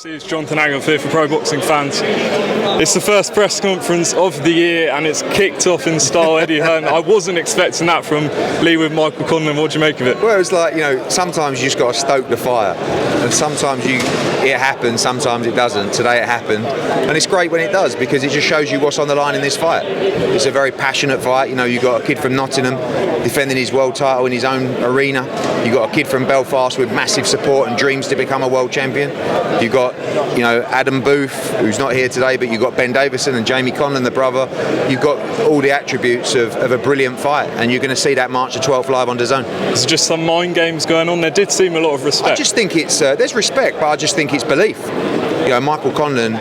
It's Jonathan Aggoff here for Pro Boxing Fans. It's the first press conference of the year and it's kicked off in style. Eddie Hearn, I wasn't expecting that from Leigh Wood Michael Conlan. What do you make of it? Well, it's like, sometimes you just got to stoke the fire, and sometimes it happens, sometimes it doesn't. Today it happened, and it's great when it does because it just shows you what's on the line in this fight. It's a very passionate fight. You've got a kid from Nottingham defending his world title in his own arena. You've got a kid from Belfast with massive support and dreams to become a world champion. You've got Adam Booth, who's not here today, but you've got Ben Davison and Jamie Conlan, the brother. You've got all the attributes of a brilliant fight, and you're going to see that March the 12th live on DAZN. There's just some mind games going on. There did seem a lot of respect. I just think it's there's respect, but I just think it's belief. Michael Conlan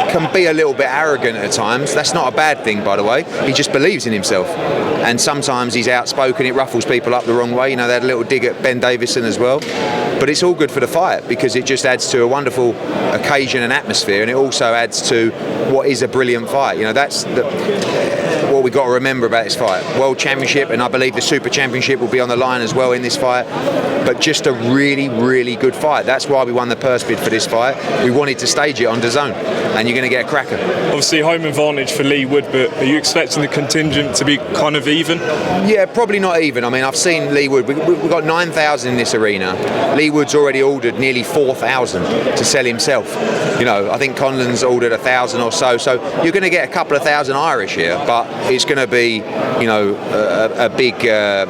can be a little bit arrogant at times. That's not a bad thing, by the way. He just believes in himself, and sometimes he's outspoken. It ruffles people up the wrong way. They had a little dig at Ben Davison as well, but it's all good for the fight because it just adds to a wonderful occasion and atmosphere, and it also adds to what is a brilliant fight. That's what we got to remember about this fight. World Championship, and I believe the Super Championship will be on the line as well in this fight, but just a really, really good fight. That's why we won the purse bid for this fight. We wanted to stage it on DAZN, and you're going to get a cracker. Obviously home advantage for Leigh Wood, but are you expecting the contingent to be kind of even? Yeah, probably not even. I've seen Leigh Wood. We've got 9,000 in this arena. Leigh Wood's already ordered nearly 4,000 to sell himself. I think Conlan's ordered 1,000 or so. So you're going to get a couple of thousand Irish here, but it's going to be, a big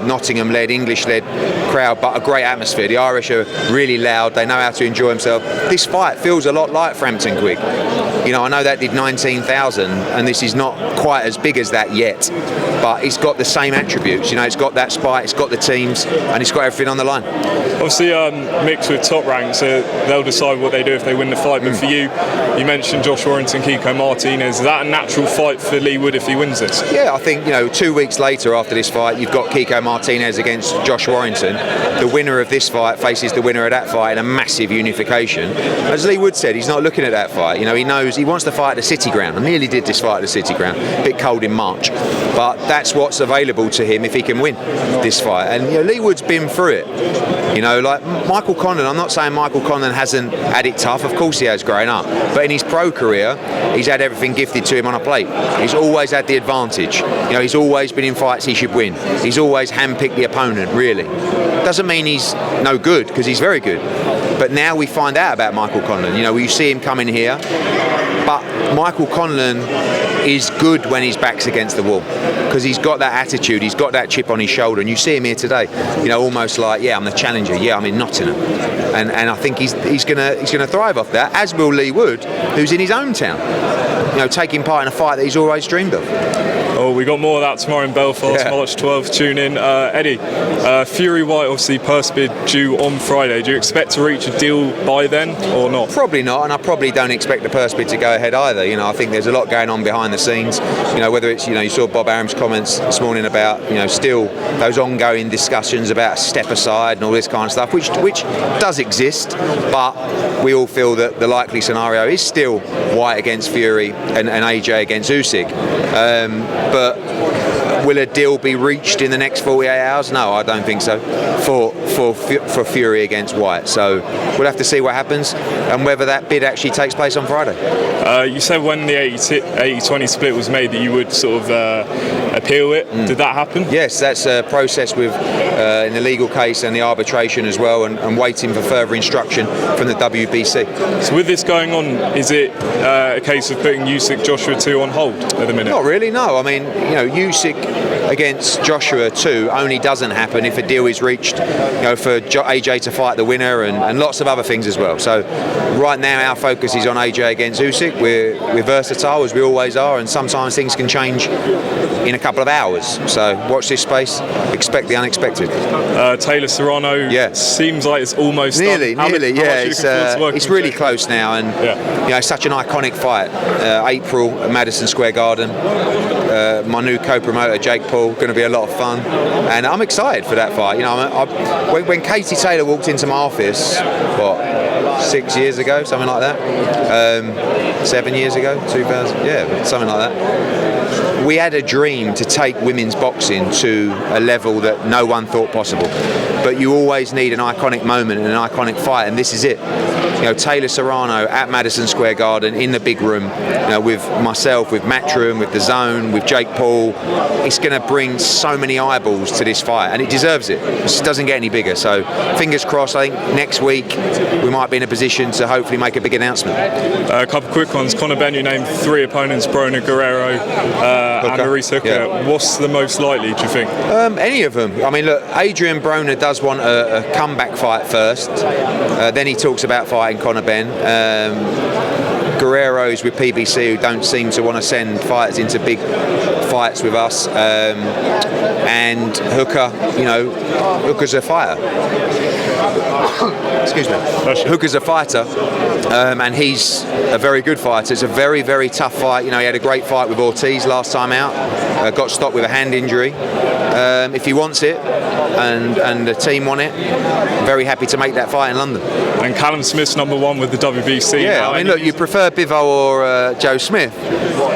Nottingham-led, English-led crowd, but a great atmosphere. The Irish are really loud. They know how to enjoy themselves. This fight feels a lot like Frampton Quigg. I know that did 19,000, and this is not quite as big as that yet, but it's got the same attributes. It's got that spite, it's got the teams, and it's got everything on the line. Obviously, mixed with Top Rank, so they'll decide what they do if they win the fight. But for you mentioned Josh Warrington, Kiko Martinez. Is that a natural fight for Leigh Wood if he wins this? Yeah, I think 2 weeks later after this fight, you've got Kiko Martinez against Josh Warrington. The winner of this fight faces the winner of that fight in a massive unification. As Leigh Wood said, he's not looking at that fight. He knows he wants to fight at the City Ground. I nearly did this fight at the City Ground. A bit cold in March, but that's what's available to him if he can win this fight. And Leigh Wood's been through it. Like Michael Conlan, I'm not saying Michael Conlan hasn't had it tough. Of course he has growing up. But in his pro career, he's had everything gifted to him on a plate. He's always had the advantage. He's always been in fights he should win. He's always handpicked the opponent, really. Doesn't mean he's no good, because he's very good. But now we find out about Michael Conlan. We see him coming here. But Michael Conlan is good when his back's against the wall, because he's got that attitude, he's got that chip on his shoulder, and you see him here today, almost like, I'm the challenger, I'm in Nottingham, and I think he's gonna thrive off that, as will Leigh Wood, who's in his own town, taking part in a fight that he's always dreamed of. Oh, we got more of that tomorrow in Belfast, March 12th. Tune in. Eddie, Fury-Whyte, obviously purse bid due on Friday. Do you expect to reach a deal by then or not? Probably not, and I probably don't expect the purse bid to go ahead either. I think there's a lot going on behind the scenes. Whether it's, you saw Bob Arum's comments this morning about, still those ongoing discussions about a step aside and all this kind of stuff, which does exist, but we all feel that the likely scenario is still Whyte against Fury and AJ against Usyk. But will a deal be reached in the next 48 hours? No, I don't think so, for Fury against Whyte. So we'll have to see what happens and whether that bid actually takes place on Friday. You said when the 80-20 split was made that you would sort of appeal it. Did that happen? Yes, that's a process with in the legal case and the arbitration as well, and waiting for further instruction from the WBC. So with this going on, is it a case of putting Usyk-Joshua 2 on hold at the minute? Not really, no. Usyk against Joshua 2 only doesn't happen if a deal is reached, for AJ to fight the winner and lots of other things as well. So right now our focus is on AJ against Usyk. We're versatile, as we always are, and sometimes things can change in a couple of hours. So watch this space, expect the unexpected. Taylor Serrano, seems like it's almost nearly, done. It's really close now, and it's such an iconic fight. April at Madison Square Garden. My new co-promoter Jake Paul, going to be a lot of fun, and I'm excited for that fight. When Katie Taylor walked into my office, 6 years ago, something like that, 7 years ago, 2000, something like that. We had a dream to take women's boxing to a level that no one thought possible. but you always need an iconic moment and an iconic fight, and this is it. You know, Taylor Serrano at Madison Square Garden in the big room, you know, with myself, with Matchroom, with The Zone, with Jake Paul. It's going to bring so many eyeballs to this fight, and it deserves it. It just doesn't get any bigger. So fingers crossed. I think next week we might be in a position to hopefully make a big announcement. A couple quick ones. Conor Benn, you named 3 opponents: Broner, Guerrero, and Maurice Hooker. Yeah. What's the most likely, do you think? Any of them. I mean, look, Adrian Broner does want a comeback fight first. Then he talks about fighting Conor Benn. Guerrero's with PBC, who don't seem to want to send fighters into big fights with us, and Hooker, you know, Hooker's a fighter. Excuse me. Hooker's a fighter, and he's a very good fighter. It's a very, very tough fight. You know, he had a great fight with Ortiz last time out. Got stopped with a hand injury. If he wants it, and the team want it, very happy to make that fight in London. And Callum Smith's #1 with the WBC. Yeah, I mean, look, you prefer Bivol or Joe Smith,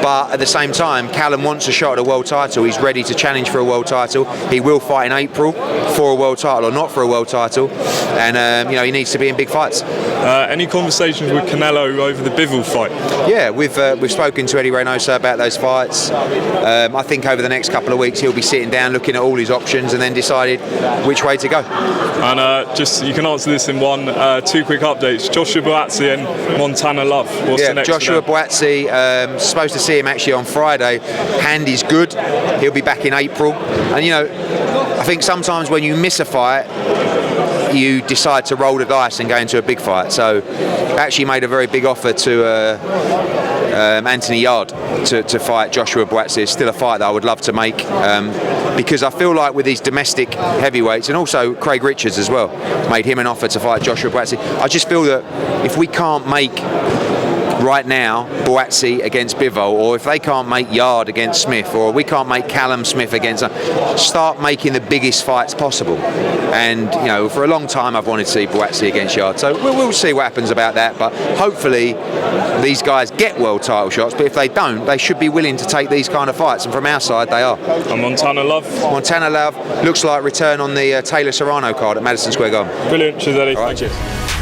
but at the same time, Callum wants a shot at a world title. He's ready to challenge for a world title. He will fight in April for a world title or not for a world title, and you know, he needs to be in big fights. Any conversations with Canelo over the Bivol fight? Yeah, we've spoken to Eddie Reynoso about those fights. I think over the next couple of weeks he'll be sitting down looking at all his options and then decided which way to go. And just, you can answer this in one, 2 quick updates. Joshua Buatsi and Montana Love. What's the next? Joshua Buatsi, supposed to see him actually on Friday. Hand is good. He'll be back in April. And you know, I think sometimes when you miss a fight, you decide to roll the dice and go into a big fight. So actually made a very big offer to Anthony Yarde to fight Joshua Buatsi. It's still a fight that I would love to make, because I feel like with these domestic heavyweights, and also Craig Richards as well, made him an offer to fight Joshua Buatsi. I just feel that if we can't make right now Buatsi against Bivol, or if they can't make Yarde against Smith, or we can't make Callum Smith against, start making the biggest fights possible. And you know, for a long time I've wanted to see Buatsi against Yarde, so we'll see what happens about that. But hopefully these guys get world title shots, but if they don't, they should be willing to take these kind of fights, and from our side they are. And Montana Love looks like return on the Taylor Serrano card at Madison Square Garden. Brilliant. Cheers, Eddie. All right. Thank you.